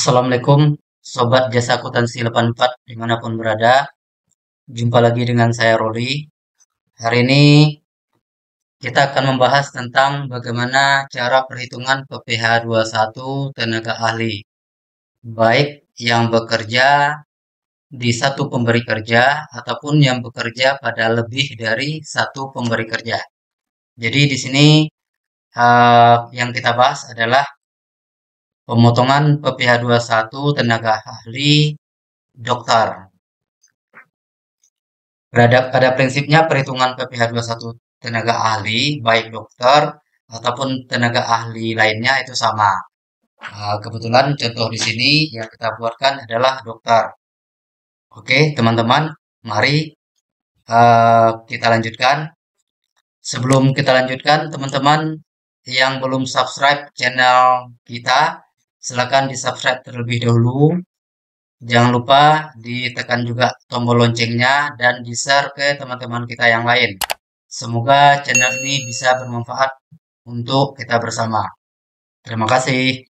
Assalamualaikum Sobat Jasa Akuntansi 84 dimanapun berada. Jumpa lagi dengan saya Roli. Hari ini kita akan membahas tentang bagaimana cara perhitungan PPh 21 tenaga ahli. Baik yang bekerja di satu pemberi kerja ataupun yang bekerja pada lebih dari satu pemberi kerja. Jadi di sini yang kita bahas adalah pemotongan PPh 21 tenaga ahli dokter. Pada prinsipnya perhitungan PPh 21 tenaga ahli, baik dokter ataupun tenaga ahli lainnya itu sama. Kebetulan contoh di sini yang kita buatkan adalah dokter. Oke, teman-teman, mari kita lanjutkan. Sebelum kita lanjutkan, teman-teman yang belum subscribe channel kita, silakan di-subscribe terlebih dahulu. Jangan lupa ditekan juga tombol loncengnya dan di-share ke teman-teman kita yang lain. Semoga channel ini bisa bermanfaat untuk kita bersama. Terima kasih.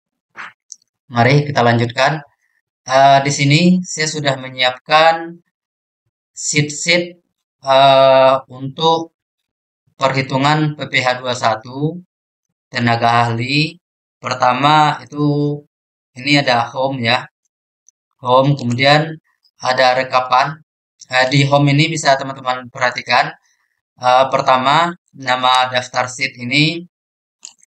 Mari kita lanjutkan. Di sini saya sudah menyiapkan sheet untuk perhitungan PPh 21 tenaga ahli. Pertama itu ini ada home ya. Home, kemudian ada rekapan. Di home ini bisa teman-teman perhatikan. Pertama, nama daftar sheet ini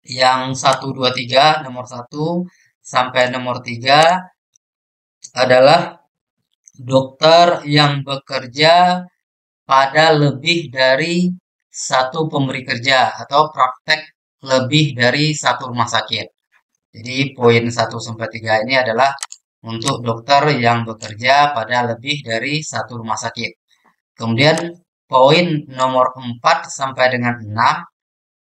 yang 1, 2, 3, nomor 1 sampai nomor 3 adalah dokter yang bekerja pada lebih dari satu pemberi kerja atau praktek lebih dari satu rumah sakit. Jadi poin 1 sampai 3 ini adalah untuk dokter yang bekerja pada lebih dari satu rumah sakit. Kemudian poin nomor 4 sampai dengan 6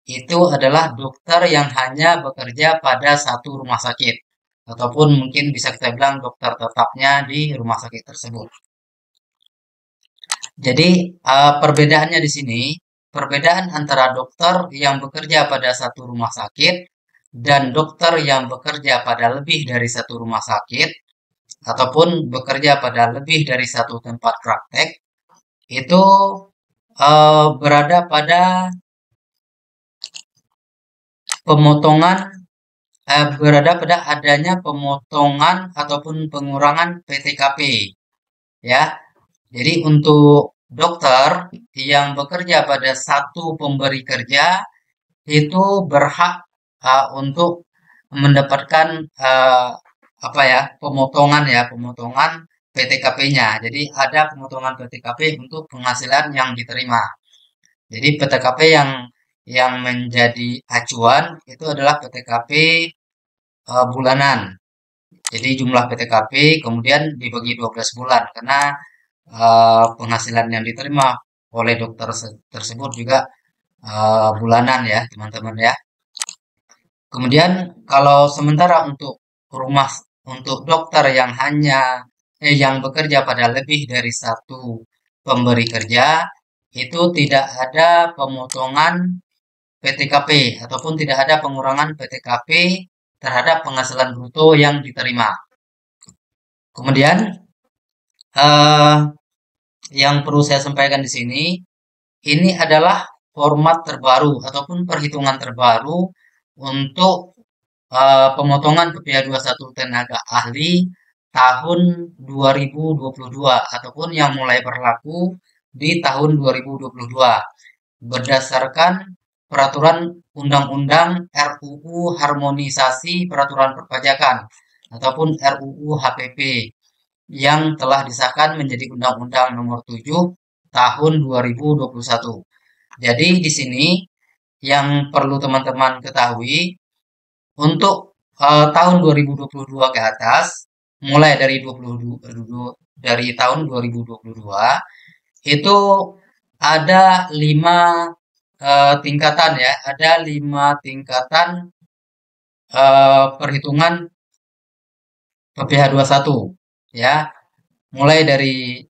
itu adalah dokter yang hanya bekerja pada satu rumah sakit. Ataupun mungkin bisa kita bilang dokter tetapnya di rumah sakit tersebut. Jadi perbedaannya di sini, perbedaan antara dokter yang bekerja pada satu rumah sakit dan dokter yang bekerja pada lebih dari satu rumah sakit ataupun bekerja pada lebih dari satu tempat praktek itu berada pada pemotongan berada pada adanya pemotongan ataupun pengurangan PTKP ya. Jadi untuk dokter yang bekerja pada satu pemberi kerja itu berhak untuk mendapatkan pemotongan PTKP-nya. Jadi ada pemotongan PTKP untuk penghasilan yang diterima. Jadi PTKP yang menjadi acuan itu adalah PTKP bulanan. Jadi jumlah PTKP kemudian dibagi 12 bulan karena penghasilan yang diterima oleh dokter tersebut juga bulanan ya teman-teman ya. Kemudian kalau sementara untuk dokter yang yang bekerja pada lebih dari satu pemberi kerja itu tidak ada pemotongan PTKP ataupun tidak ada pengurangan PTKP terhadap penghasilan bruto yang diterima. Kemudian yang perlu saya sampaikan di sini, ini adalah format terbaru ataupun perhitungan terbaru untuk pemotongan PPh 21 tenaga ahli tahun 2022 ataupun yang mulai berlaku di tahun 2022 berdasarkan peraturan Undang-Undang RUU Harmonisasi Peraturan Perpajakan ataupun RUU HPP yang telah disahkan menjadi Undang-Undang Nomor 7 Tahun 2021. Jadi di sini yang perlu teman-teman ketahui untuk tahun 2022 ke atas, mulai dari tahun 2022 itu ada 5 tingkatan ya, ada 5 tingkatan perhitungan PPh 21 ya, mulai dari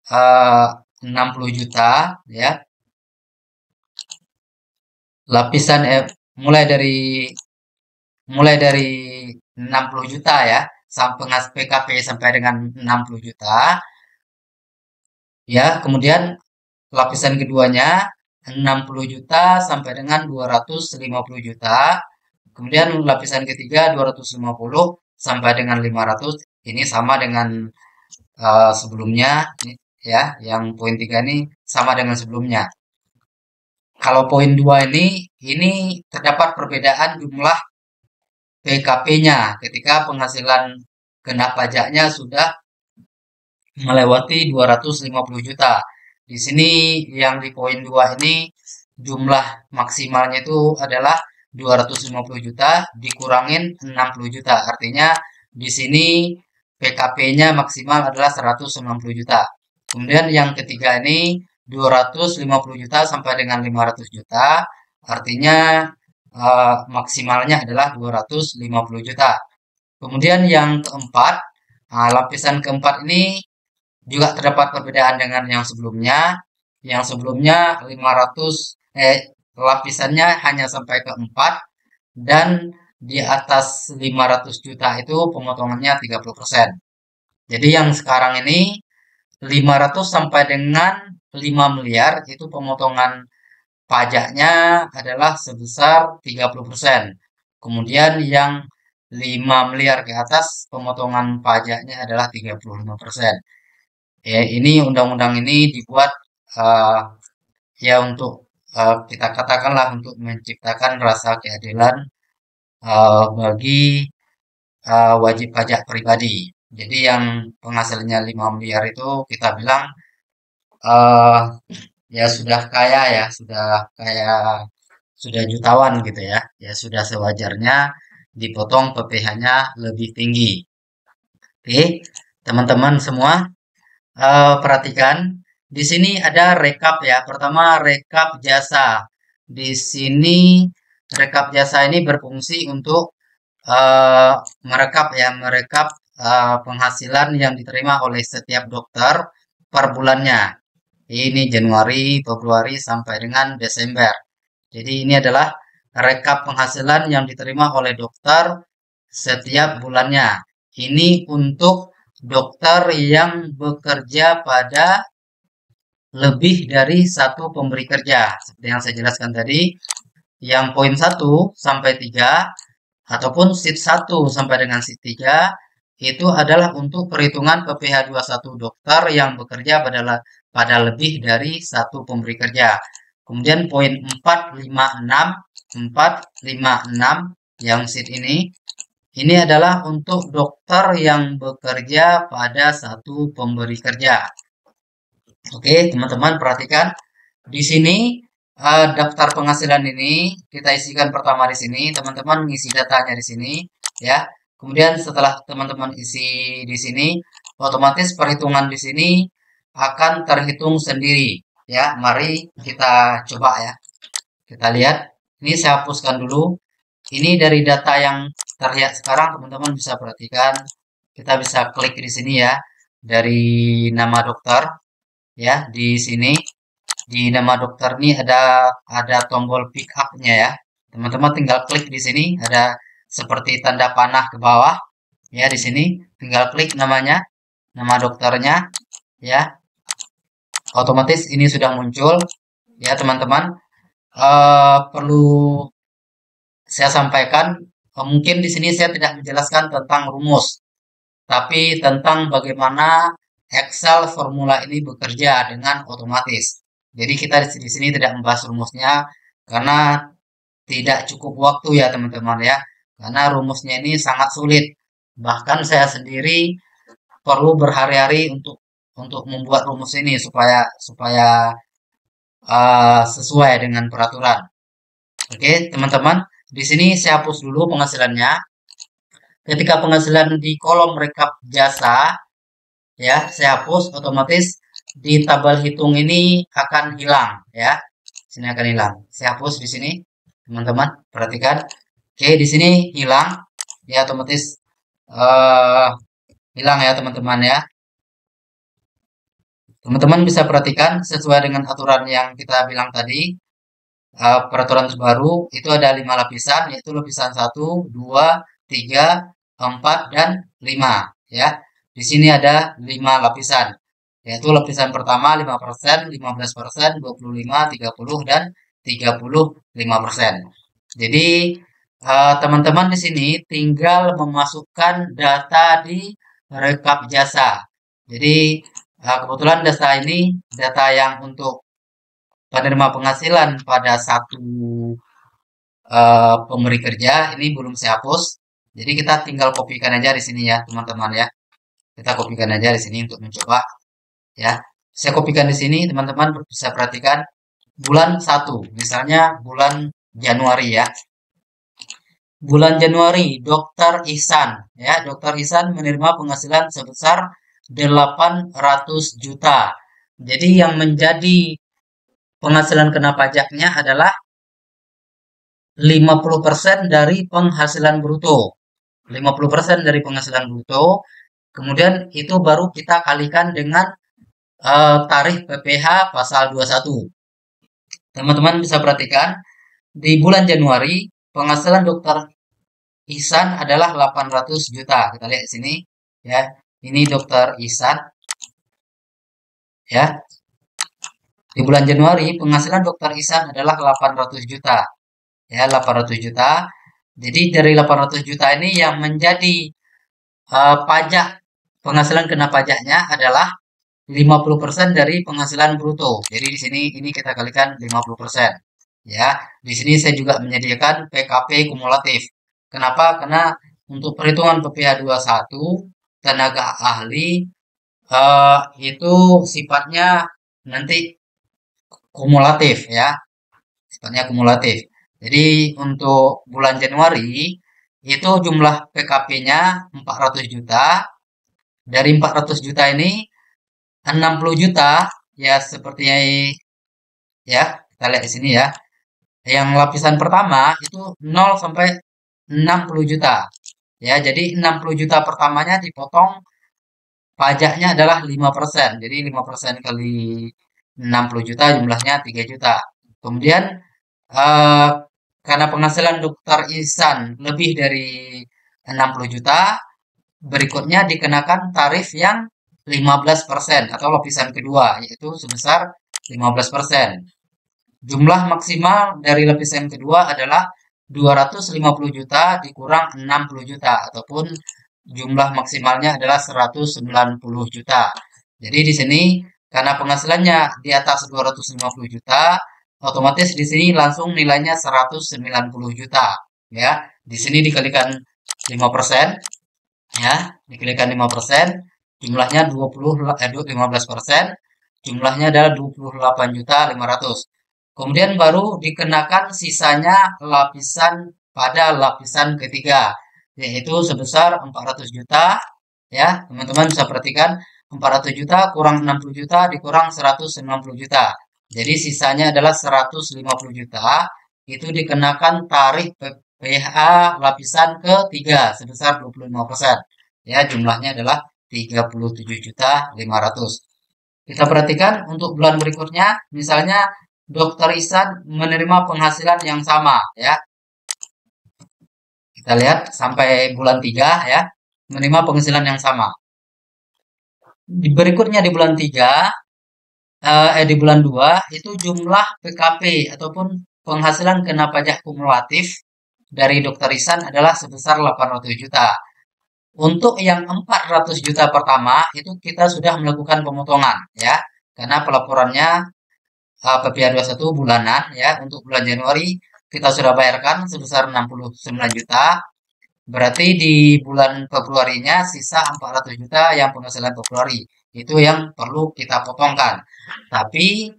60 juta ya, lapisan mulai dari 60 juta ya sampai PKP sampai dengan 60 juta. Ya, kemudian lapisan keduanya 60 juta sampai dengan 250 juta. Kemudian lapisan ketiga 250 sampai dengan 500. Ini sama dengan sebelumnya, ya. Yang poin 3 ini sama dengan sebelumnya. Kalau poin 2 ini terdapat perbedaan jumlah PKP-nya ketika penghasilan kena pajaknya sudah melewati 250 juta. Di sini yang di poin 2 ini jumlah maksimalnya itu adalah 250 juta dikurangin 60 juta. Artinya di sini PKP-nya maksimal adalah 190 juta. Kemudian yang ketiga ini 250 juta sampai dengan 500 juta. Artinya maksimalnya adalah 250 juta. Kemudian yang keempat, lapisan keempat ini juga terdapat perbedaan dengan yang sebelumnya. Yang sebelumnya 500 lapisannya hanya sampai ke 4 dan di atas 500 juta itu pemotongannya 30%. Jadi yang sekarang ini 500 sampai dengan 5 miliar itu pemotongan pajaknya adalah sebesar 30%. Kemudian yang 5 miliar ke atas pemotongan pajaknya adalah 35%. Ya, ini undang-undang ini dibuat ya untuk kita katakanlah untuk menciptakan rasa keadilan bagi wajib pajak pribadi. Jadi yang penghasilannya 5 miliar itu kita bilang uh, ya sudah kaya ya, sudah kaya, sudah jutawan gitu ya. Ya sudah sewajarnya dipotong PPh-nya lebih tinggi. Oke, teman-teman semua perhatikan di sini ada rekap ya. Pertama rekap jasa. Di sini rekap jasa ini berfungsi untuk merekap ya, merekap penghasilan yang diterima oleh setiap dokter per bulannya. Ini Januari, Februari sampai dengan Desember. Jadi ini adalah rekap penghasilan yang diterima oleh dokter setiap bulannya. Ini untuk dokter yang bekerja pada lebih dari satu pemberi kerja. Seperti yang saya jelaskan tadi, yang poin 1 sampai 3 ataupun sheet 1 sampai dengan sheet 3 itu adalah untuk perhitungan PPh 21 dokter yang bekerja pada lebih dari satu pemberi kerja. Kemudian poin 4, 5, 6, 4, 5, 6 yang sheet ini adalah untuk dokter yang bekerja pada satu pemberi kerja. Oke, teman-teman perhatikan di sini daftar penghasilan ini kita isikan pertama di sini, teman-teman ngisi datanya di sini ya. Kemudian setelah teman-teman isi di sini, otomatis perhitungan di sini akan terhitung sendiri ya. Mari kita coba ya. Kita lihat. Ini saya hapuskan dulu. Ini dari data yang terlihat sekarang, teman-teman bisa perhatikan. Kita bisa klik di sini ya. Dari nama dokter ya, di sini di nama dokter ini ada tombol pick up-nya ya. Teman-teman tinggal klik di sini, ada seperti tanda panah ke bawah ya. Di sini tinggal klik namanya, nama dokternya ya. Otomatis ini sudah muncul ya, teman-teman. Perlu saya sampaikan, mungkin di sini saya tidak menjelaskan tentang rumus, tapi tentang bagaimana Excel formula ini bekerja dengan otomatis. Jadi kita di sini tidak membahas rumusnya karena tidak cukup waktu ya teman-teman ya. Karena rumusnya ini sangat sulit. Bahkan saya sendiri perlu berhari-hari untuk membuat rumus ini supaya sesuai dengan peraturan. Oke, teman-teman, di sini saya hapus dulu penghasilannya. Ketika penghasilan di kolom rekap jasa ya, saya hapus, otomatis di tabel hitung ini akan hilang ya. Sini akan hilang. Saya hapus di sini, teman-teman, perhatikan. Oke, di sini hilang ya, otomatis hilang ya teman-teman ya. Teman-teman bisa perhatikan sesuai dengan aturan yang kita bilang tadi. Peraturan terbaru itu ada 5 lapisan, yaitu lapisan 1, 2, 3, 4, dan 5 ya. Di sini ada 5 lapisan. Yaitu lapisan pertama 5%, 15%, 25, 30 dan 35%. Jadi teman-teman di sini tinggal memasukkan data di rekap jasa. Jadi kebetulan data ini data yang untuk penerima penghasilan pada satu pemberi kerja ini belum saya hapus. Jadi kita tinggal kopikan aja di sini ya, teman-teman ya. Kita kopikan aja di sini untuk mencoba ya. Saya kopikan di sini, teman-teman bisa perhatikan bulan 1, misalnya bulan Januari ya. Bulan Januari, Dr. Ihsan ya, Dr. Ihsan menerima penghasilan sebesar 800 juta. Jadi yang menjadi penghasilan kena pajaknya adalah 50% dari penghasilan bruto. 50% dari penghasilan bruto. Kemudian itu baru kita kalikan dengan tarif PPh pasal 21. Teman-teman bisa perhatikan di bulan Januari penghasilan Dr. Ihsan adalah 800 juta. Kita lihat di sini ya. Ini Dr. Ihsan ya. Di bulan Januari penghasilan Dr. Ihsan adalah 800 juta. Ya, 800 juta. Jadi dari 800 juta ini yang menjadi pajak penghasilan kena pajaknya adalah 50% dari penghasilan bruto. Jadi di sini ini kita kalikan 50%. Ya, di sini saya juga menyediakan PKP kumulatif. Kenapa? Karena untuk perhitungan PPh 21 tenaga ahli itu sifatnya nanti kumulatif ya. Sifatnya kumulatif. Jadi untuk bulan Januari itu jumlah PKP-nya 400 juta. Dari 400 juta ini 60 juta ya seperti ya kita lihat di sini ya. Yang lapisan pertama itu 0 sampai 60 juta. Ya, jadi 60 juta pertamanya dipotong pajaknya adalah 5%. Jadi 5% kali 60 juta jumlahnya 3 juta. Kemudian eh, karena penghasilan Dr. Ihsan lebih dari 60 juta, berikutnya dikenakan tarif yang 15% atau lapisan kedua, yaitu sebesar 15%. Jumlah maksimal dari lapisan kedua adalah 250 juta dikurang 60 juta, ataupun jumlah maksimalnya adalah 190 juta. Jadi di sini karena penghasilannya di atas 250 juta, otomatis di sini langsung nilainya 190 juta. Ya, di sini dikalikan 5%, ya, dikalikan 5%, jumlahnya 15%, jumlahnya adalah 28.500.000. Kemudian baru dikenakan sisanya lapisan pada lapisan ketiga, yaitu sebesar 400 juta. Ya, teman-teman bisa perhatikan 400 juta kurang 60 juta dikurang 190 juta. Jadi sisanya adalah 150 juta. Itu dikenakan tarif PPh lapisan ketiga sebesar 25%. Ya, jumlahnya adalah 37.500.000. Kita perhatikan untuk bulan berikutnya, misalnya Dr. Ihsan menerima penghasilan yang sama ya. Kita lihat sampai bulan 3 ya, menerima penghasilan yang sama. Berikutnya di bulan 3 di bulan 2 itu jumlah PKP ataupun penghasilan kena pajak kumulatif dari Dr. Ihsan adalah sebesar 800 juta. Untuk yang 400 juta pertama itu kita sudah melakukan pemotongan ya, karena pelaporannya PPh 21 bulanan ya. Untuk bulan Januari kita sudah bayarkan sebesar 69 juta. Berarti di bulan Februarinya sisa 400 juta yang penghasilan Februari. Itu yang perlu kita potongkan. Tapi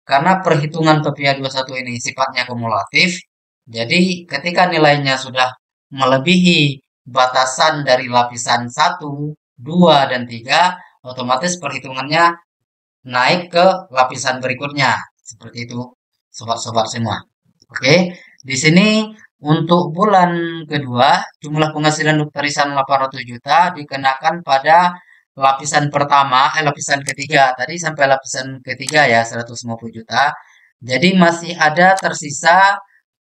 karena perhitungan PPh 21 ini sifatnya kumulatif, jadi ketika nilainya sudah melebihi batasan dari lapisan 1, 2, dan 3, otomatis perhitungannya naik ke lapisan berikutnya. Seperti itu, sobat-sobat semua. Oke, di sini untuk bulan kedua, jumlah penghasilan Dr. Ihsan 800 juta dikenakan pada lapisan pertama, lapisan ketiga. Tadi sampai lapisan ketiga ya, 150 juta. Jadi masih ada tersisa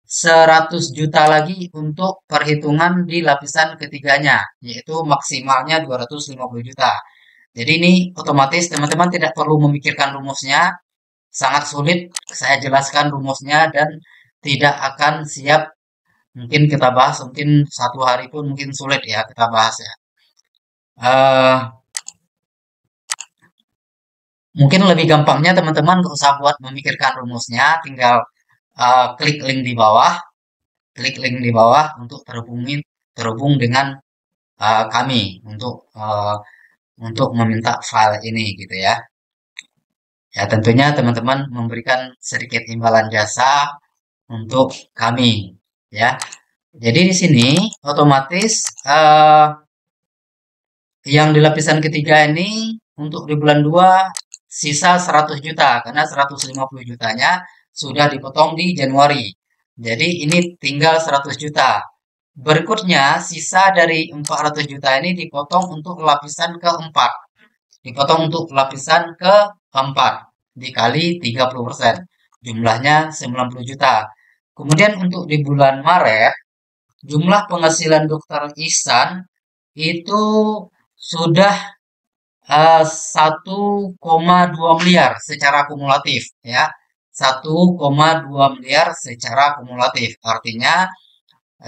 100 juta lagi untuk perhitungan di lapisan ketiganya, yaitu maksimalnya 250 juta. Jadi ini otomatis teman-teman tidak perlu memikirkan rumusnya, sangat sulit saya jelaskan rumusnya dan tidak akan siap. Mungkin kita bahas, mungkin satu hari pun mungkin sulit ya kita bahas ya. Mungkin lebih gampangnya teman-teman nggak usah buat memikirkan rumusnya, tinggal klik link di bawah, untuk terhubung dengan kami untuk meminta file ini gitu ya. Ya tentunya teman-teman memberikan sedikit imbalan jasa untuk kami ya. Jadi di sini otomatis yang di lapisan ketiga ini untuk di bulan 2 sisa 100 juta karena 150 jutanya sudah dipotong di Januari. Jadi ini tinggal 100 juta. Berikutnya sisa dari 400 juta ini dipotong untuk lapisan keempat. Dipotong untuk lapisan keempat dikali 30%. Jumlahnya 90 juta. Kemudian untuk di bulan Maret jumlah penghasilan Dokter Ihsan itu sudah 1,2 miliar secara kumulatif ya. 1,2 miliar secara kumulatif. Artinya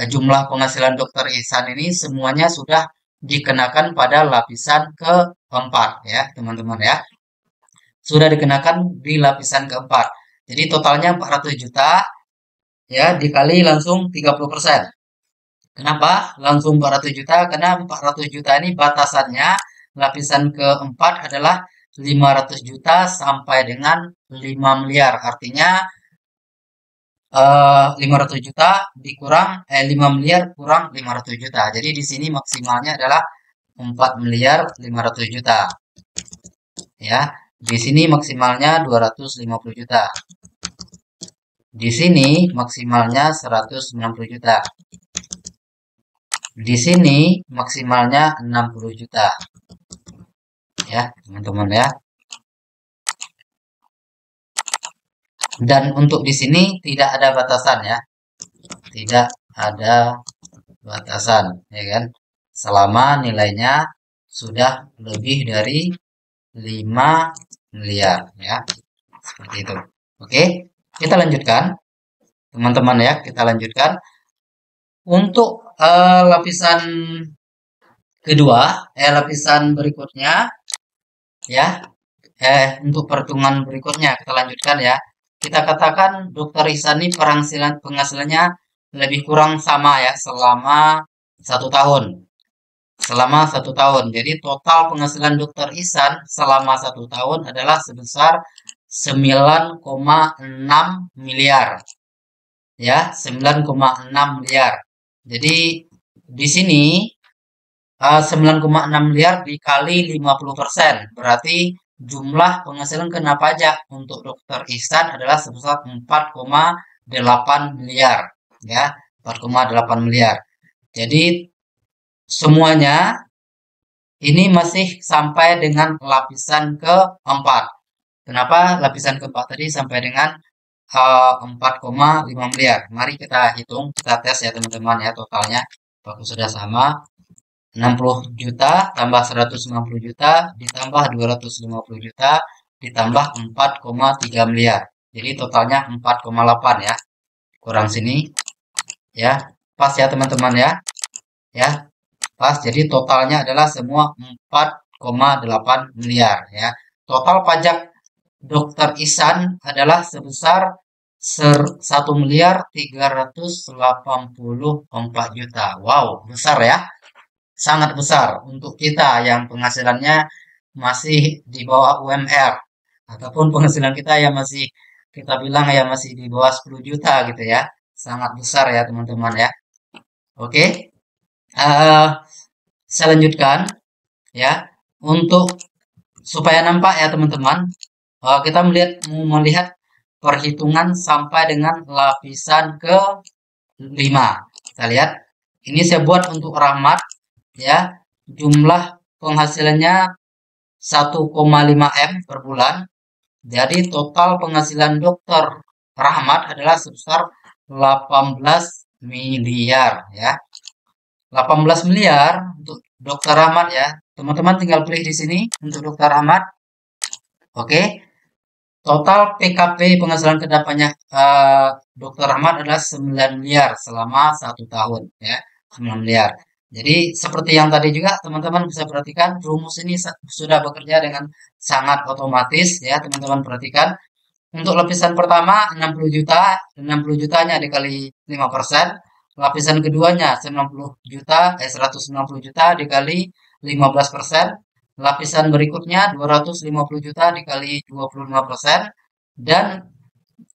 jumlah penghasilan Dokter Ihsan ini semuanya sudah dikenakan pada lapisan keempat ya, teman-teman ya. Sudah dikenakan di lapisan keempat. Jadi totalnya 400 juta ya dikali langsung 30%. Kenapa langsung 400 juta? Karena 400 juta ini batasannya lapisan keempat adalah 500 juta sampai dengan 5 miliar. Artinya 500 juta dikurang 5 miliar kurang 500 juta. Jadi di sini maksimalnya adalah 4 miliar 500 juta. Ya, di sini maksimalnya 250 juta. Di sini maksimalnya 190 juta. Di sini maksimalnya 60 juta. Ya, teman-teman ya. Dan untuk di sini tidak ada batasan ya. Tidak ada batasan, ya kan? Selama nilainya sudah lebih dari 5 miliar ya. Seperti itu. Oke, kita lanjutkan. Teman-teman ya, kita lanjutkan. Untuk lapisan kedua, lapisan berikutnya ya. Untuk perhitungan berikutnya kita lanjutkan ya. Kita katakan Dokter Ihsan ini penghasilannya lebih kurang sama ya selama 1 tahun. Selama 1 tahun. Jadi total penghasilan Dokter Ihsan selama 1 tahun adalah sebesar 9,6 miliar. Ya, 9,6 miliar. Jadi di sini 9,6 miliar dikali 50%. Berarti jumlah penghasilan kena pajak untuk Dokter Ihsan adalah sebesar 4,8 miliar. Ya, 4,8 miliar. Jadi semuanya ini masih sampai dengan lapisan keempat. Kenapa lapisan keempat tadi sampai dengan 4,5 miliar. Mari kita hitung, kita tes ya teman-teman ya totalnya. Apakah sudah sama? 60 juta tambah 190 juta ditambah 250 juta ditambah 4,3 miliar. Jadi totalnya 4,8 ya. Kurang sini ya. Pas ya teman-teman ya. Ya. Pas. Jadi totalnya adalah semua 4,8 miliar ya. Total pajak Dokter Ihsan adalah sebesar 1 miliar 384 juta. Wow, besar ya. Sangat besar untuk kita yang penghasilannya masih di bawah UMR ataupun penghasilan kita yang masih kita bilang ya masih di bawah 10 juta gitu ya. Sangat besar ya teman-teman ya. Oke. Saya lanjutkan ya. Untuk supaya nampak ya teman-teman, kita melihat perhitungan sampai dengan lapisan ke-5. Kita lihat. Ini saya buat untuk Rahmat ya. Jumlah penghasilannya 1,5 M per bulan. Jadi total penghasilan Dokter Rahmat adalah sebesar 18 miliar ya. 18 miliar untuk Dokter Rahmat ya. Teman-teman tinggal pilih di sini untuk Dokter Rahmat. Oke. Total PKP penghasilan kedapannya Dokter Rahmat adalah 9 miliar selama 1 tahun ya. 9 miliar. Jadi seperti yang tadi juga teman-teman bisa perhatikan rumus ini sudah bekerja dengan sangat otomatis ya. Teman-teman perhatikan untuk lapisan pertama 60 juta, 60 jutanya dikali 5%. Lapisan keduanya 90 juta, 190 juta dikali 15%. Lapisan berikutnya 250 juta dikali 25%. Dan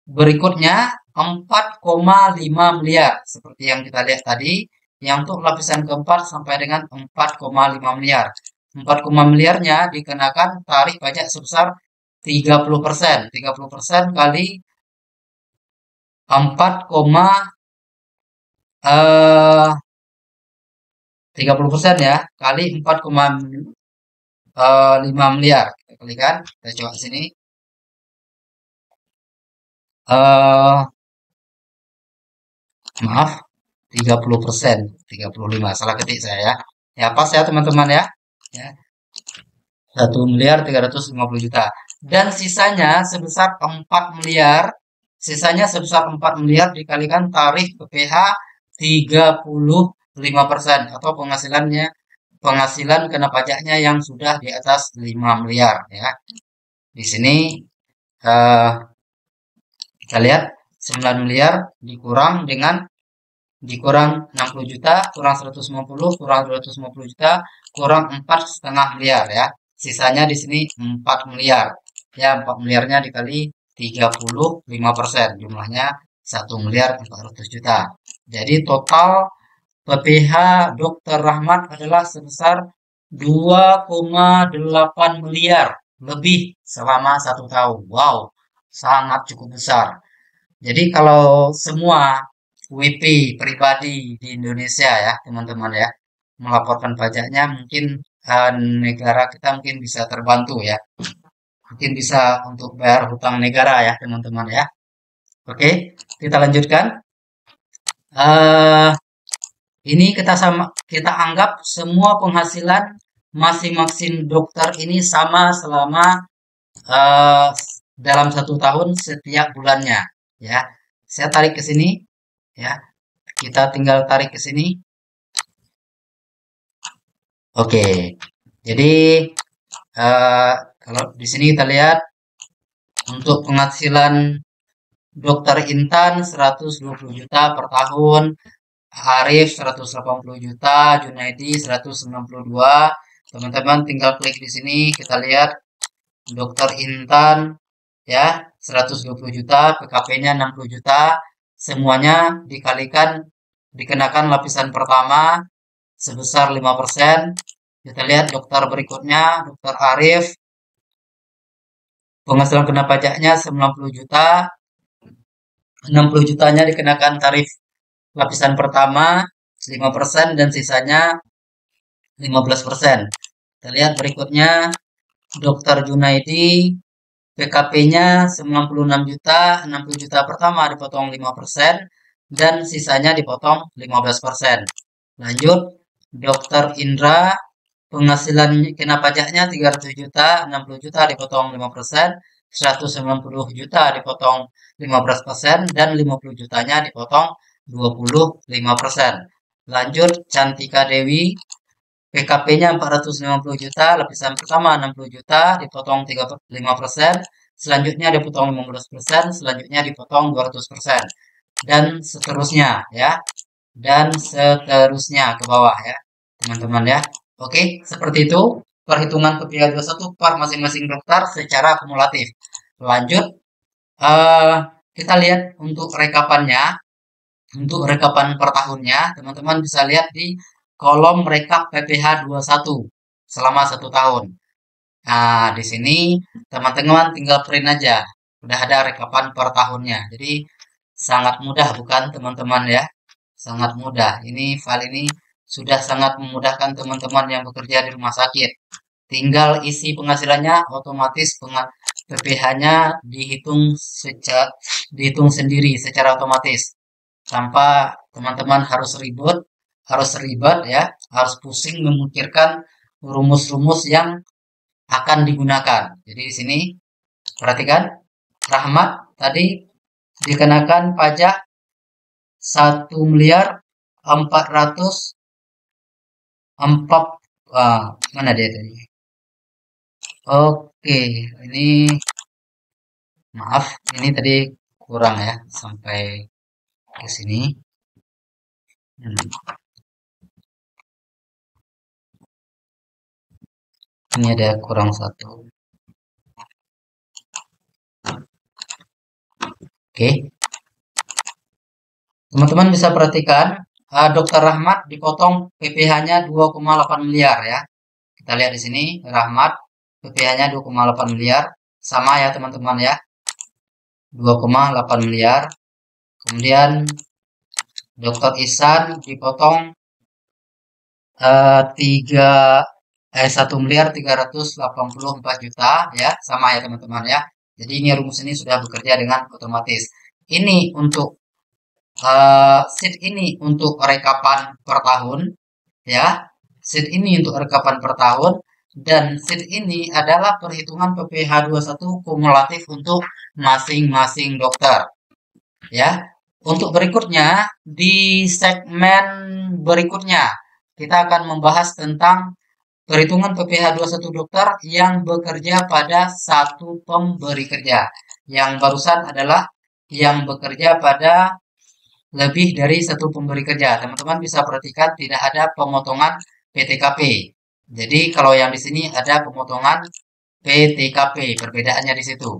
berikutnya 4,5 miliar. Seperti yang kita lihat tadi. Yang untuk lapisan keempat sampai dengan 4,5 miliar. 4, miliarnya dikenakan tarif pajak sebesar 30%. 30% kali 4, 30% ya kali 4,5 miliar. Kita kalikan, kita coba sini. Maaf, 30%, 35, salah ketik saya ya. Ya pas ya teman-teman ya. 1 miliar 350 juta. Dan sisanya sebesar 4 miliar. Sisanya sebesar 4 miliar dikalikan tarif PPh 35% atau penghasilan kena pajaknya yang sudah di atas 5 miliar ya. Di sini kita lihat 9 miliar dikurang 60 juta, kurang 150, kurang 250 juta, kurang 4,5 miliar ya. Sisanya di sini 4 miliar. Ya, 4 miliarnya dikali 35%. Jumlahnya 1 miliar 400 juta. Jadi total PPh Dokter Rahmat adalah sebesar 2,8 miliar lebih selama 1 tahun. Wow, sangat cukup besar. Jadi kalau semua WP pribadi di Indonesia ya teman-teman ya melaporkan pajaknya mungkin negara kita mungkin bisa terbantu ya. Mungkin bisa untuk bayar hutang negara ya teman-teman ya. Oke, kita lanjutkan. Ini kita anggap semua penghasilan masing-masing dokter ini sama selama dalam 1 tahun setiap bulannya ya. Saya tarik ke sini ya. Kita tinggal tarik ke sini. Oke. Jadi kalau di sini kita lihat untuk penghasilan Dokter Intan 120 juta per tahun, Arif 180 juta, Junaidi 192. Teman-teman tinggal klik di sini, kita lihat Dokter Intan ya 120 juta, PKP-nya 60 juta. Semuanya dikenakan lapisan pertama sebesar 5%. Kita lihat dokter berikutnya, Dokter Arif. Penghasilan kena pajaknya 90 juta. 60 jutanya dikenakan tarif lapisan pertama 5% dan sisanya 15%. Kita lihat berikutnya Dokter Junaidi, PKP-nya 96 juta, 60 juta pertama dipotong 5% dan sisanya dipotong 15%. Lanjut, Dokter Indra, penghasilan kena pajaknya 300 juta, 60 juta dipotong 5%, 190 juta dipotong 15% dan 50 jutanya dipotong 25%. Lanjut, Cantika Dewi, PKP-nya 450 juta, lapisan pertama 60 juta, dipotong 5%, selanjutnya dipotong 15%, selanjutnya dipotong 200%, dan seterusnya ya. Dan seterusnya ke bawah ya, teman-teman ya. Oke, seperti itu perhitungan PPh 21 per masing-masing dokter secara kumulatif. Lanjut, kita lihat untuk rekapannya. Untuk rekapan per tahunnya, teman-teman bisa lihat di kolom rekap PPh 21 selama 1 tahun. Nah, di sini teman-teman tinggal print aja. Udah ada rekapan per tahunnya. Jadi sangat mudah bukan teman-teman ya? Sangat mudah. Ini file ini sudah sangat memudahkan teman-teman yang bekerja di rumah sakit. Tinggal isi penghasilannya, otomatis PPh-nya dihitung sendiri secara otomatis. tanpa teman-teman harus ribet ya, harus pusing memikirkan rumus-rumus yang akan digunakan. Jadi di sini perhatikan, Rahmat tadi dikenakan pajak 1.404.000, mana dia tadi? Oke, ini maaf, ini tadi kurang ya sampai ke sini. Ini ada kurang satu. Oke, teman-teman bisa perhatikan, Dr. Rahmat dipotong PPh-nya 2,8 miliar ya. Kita lihat di sini, Rahmat PPh-nya 2,8 miliar, sama ya teman-teman ya, 2,8 miliar. Kemudian Dr. Ihsan dipotong 1.384.000.000 ya, sama ya teman-teman ya. Jadi ini rumus ini sudah bekerja dengan otomatis. Ini untuk sheet ini untuk rekapan per tahun ya. Sheet ini untuk rekapan per tahun, dan sheet ini adalah perhitungan PPh 21 kumulatif untuk masing-masing dokter ya. Untuk berikutnya, di segmen berikutnya kita akan membahas tentang perhitungan PPh 21 dokter yang bekerja pada satu pemberi kerja. Yang barusan adalah yang bekerja pada lebih dari satu pemberi kerja. Teman-teman bisa perhatikan tidak ada pemotongan PTKP. Jadi kalau yang di sini ada pemotongan PTKP, perbedaannya di situ.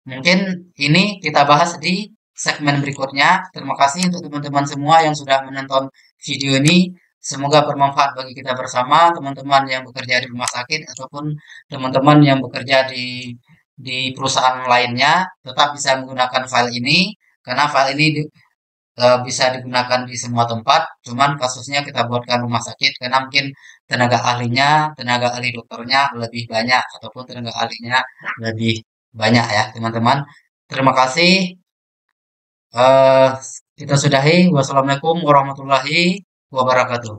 Mungkin ini kita bahas di segmen berikutnya. Terima kasih untuk teman-teman semua yang sudah menonton video ini. Semoga bermanfaat bagi kita bersama, teman-teman yang bekerja di rumah sakit ataupun teman-teman yang bekerja di perusahaan lainnya, tetap bisa menggunakan file ini karena file ini bisa digunakan di semua tempat. Cuman kasusnya kita buatkan rumah sakit karena mungkin tenaga ahlinya, tenaga ahli dokternya lebih banyak ataupun tenaga ahlinya lebih banyak ya teman-teman. Terima kasih. eh kita sudahi. Wassalamualaikum warahmatullahi wabarakatuh.